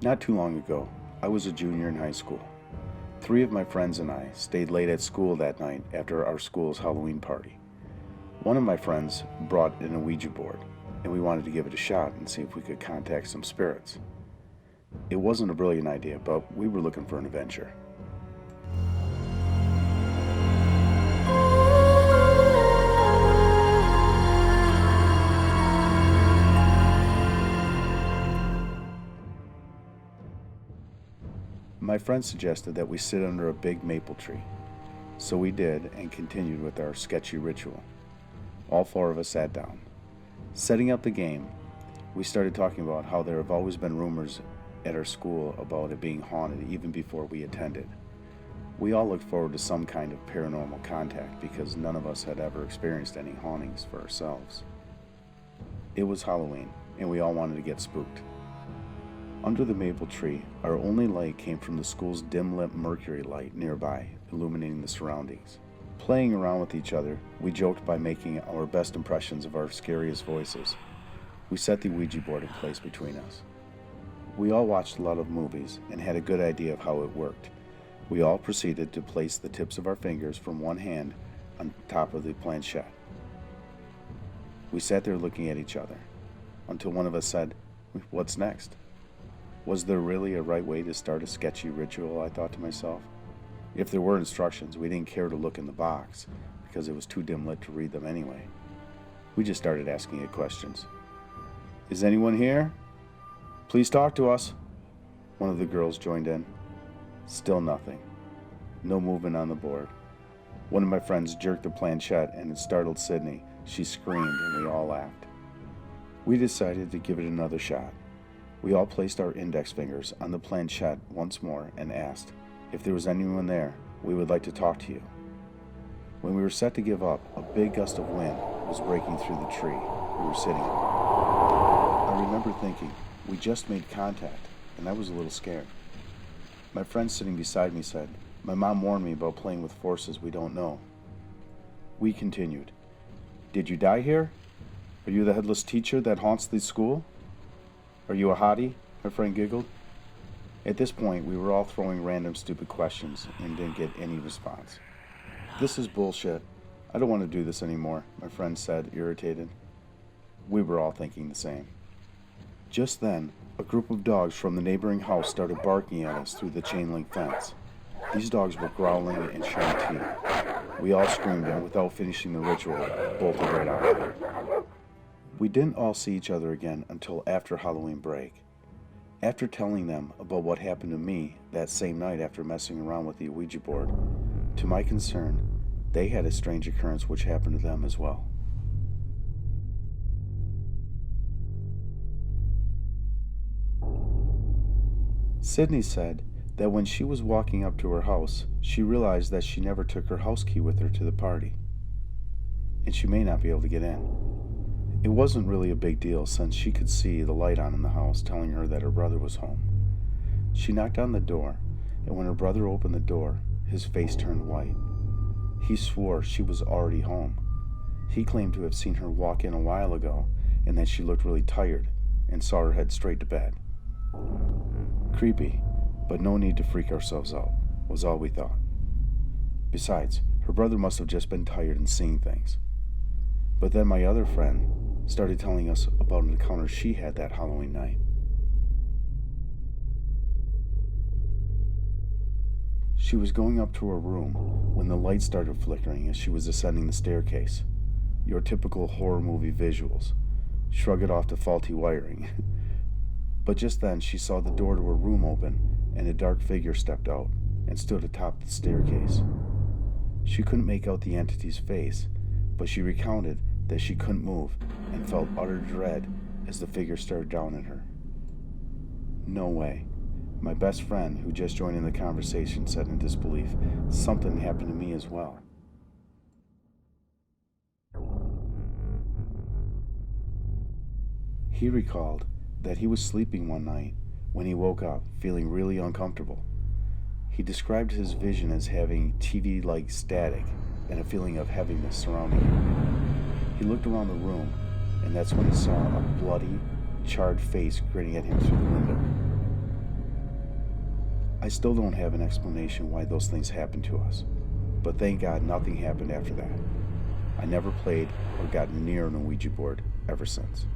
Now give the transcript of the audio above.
Not too long ago, I was a junior in high school. 3 of my friends and I stayed late at school that night after our school's Halloween party. One of my friends brought in a Ouija board, and we wanted to give it a shot and see if we could contact some spirits. It wasn't a brilliant idea, but we were looking for an adventure. My friend suggested that we sit under a big maple tree, so we did and continued with our sketchy ritual. All 4 of us sat down. Setting up the game, we started talking about how there have always been rumors at our school about it being haunted even before we attended. We all looked forward to some kind of paranormal contact because none of us had ever experienced any hauntings for ourselves. It was Halloween, and we all wanted to get spooked. Under the maple tree, our only light came from the school's dim-lit mercury light nearby, illuminating the surroundings. Playing around with each other, we joked by making our best impressions of our scariest voices. We set the Ouija board in place between us. We all watched a lot of movies and had a good idea of how it worked. We all proceeded to place the tips of our fingers from one hand on top of the planchette. We sat there looking at each other until one of us said, "What's next?" Was there really a right way to start a sketchy ritual, I thought to myself. If there were instructions, we didn't care to look in the box because it was too dim lit to read them anyway. We just started asking it questions. "Is anyone here? Please talk to us." One of the girls joined in. Still nothing. No movement on the board. One of my friends jerked the planchette and it startled Sydney. She screamed and we all laughed. We decided to give it another shot. We all placed our index fingers on the planchette once more and asked, "If there was anyone there, we would like to talk to you." When we were set to give up, a big gust of wind was breaking through the tree we were sitting in. I remember thinking, we just made contact, and I was a little scared. My friend sitting beside me said, "My mom warned me about playing with forces we don't know." We continued, "Did you die here? Are you the headless teacher that haunts the school? Are you a hottie?" My friend giggled. At this point, we were all throwing random stupid questions and didn't get any response. "This is bullshit. I don't want to do this anymore," my friend said, irritated. We were all thinking the same. Just then, a group of dogs from the neighboring house started barking at us through the chain-link fence. These dogs were growling and showing teeth. We all screamed and, without finishing the ritual, bolted right out. We didn't all see each other again until after Halloween break. After telling them about what happened to me that same night after messing around with the Ouija board, to my concern, they had a strange occurrence which happened to them as well. Sydney said that when she was walking up to her house, she realized that she never took her house key with her to the party, and she may not be able to get in. It wasn't really a big deal since she could see the light on in the house telling her that her brother was home. She knocked on the door, and when her brother opened the door, his face turned white. He swore she was already home. He claimed to have seen her walk in a while ago and that she looked really tired and saw her head straight to bed. Creepy, but no need to freak ourselves out, was all we thought. Besides, her brother must have just been tired and seeing things. But then my other friend started telling us about an encounter she had that Halloween night. She was going up to her room when the light started flickering as she was ascending the staircase. Your typical horror movie visuals. Shrug it off to faulty wiring. But just then she saw the door to her room open and a dark figure stepped out and stood atop the staircase. She couldn't make out the entity's face, but she recounted that she couldn't move and felt utter dread as the figure stared down at her. No way. My best friend, who just joined in the conversation, said in disbelief, "Something happened to me as well." He recalled that he was sleeping one night when he woke up feeling really uncomfortable. He described his vision as having TV-like static and a feeling of heaviness surrounding him. He looked around the room, and that's when he saw a bloody, charred face grinning at him through the window. I still don't have an explanation why those things happened to us, but thank God nothing happened after that. I never played or got near an Ouija board ever since.